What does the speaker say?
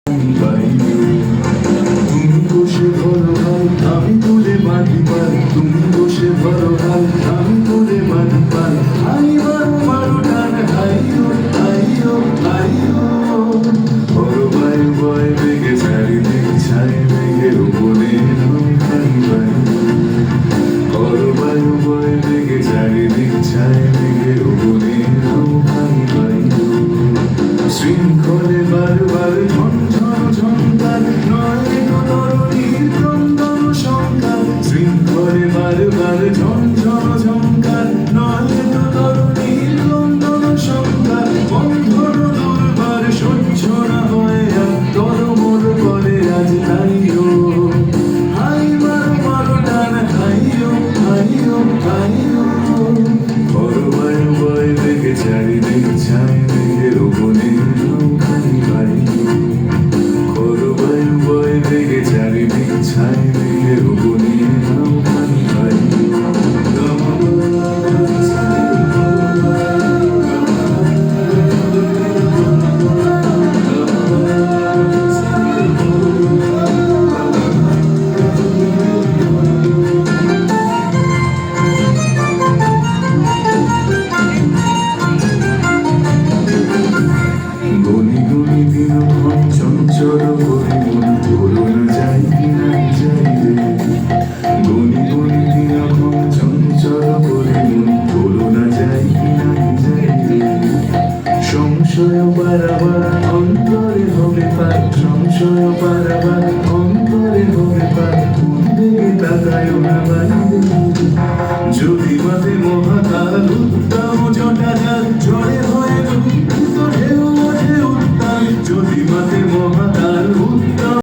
তুমি বসে বড় হাল আমি তুলে মাটি পাল, তুমি বসে বড় হাল আমি তুলে মাটি পাল। হাই বারো বারো টান হাইও হাইও হাইও, বড় বায়ু বয় বেগে চারিদিক ছাই মেঘের উপরে নৌকাই বায়ু। বড় বায়ু বয় বেগে চারিদিক ছাই মেঘের উপরে নৌকাই বায়ু। শৃঙ্খলে বারবার ঝঞ্ঝন ঝঙ্কার নয় তরণীর ক্রন্দন সংকার। শৃঙ্খলে বারবার ঝঞ্ঝন ঝঙ্কার নয় তরণীর ক্রন্দন সংকার। বন্ধন দুর্বার সহ্য না হয় আর তরমর করে আজ তাইও। হাই মারো মারো টান হাইও হাইও হাইও, বড় বায়ু বয় বেগে চারিদিক ছাই মেঘের উপরে নৌকাই বায়ু। বড় বায়ু বয় বেগে চারিদিক ছাই মেঘের উপরে নৌকাই বায়ু। গনি গনি দিনক্ষণ চঞ্চল করে মন তোলো না যাই না যাই রে। গনি গনি দিনক্ষণ চঞ্চল করে মন তোলো না যাই না যাই রে। সংশয় বারাবার অন্তরে হবে পার, সংশয় বারাবার অন্তরে হবে পার। উদ্বেগে তাকায় না বাইরে, যদি মাঝে মহাকাল উত্তম জটাজাল ঝড়ে হয়ে দুঃখিত ঢেউ ওঠে উত্তাল। যদি মাঝে মহাকাল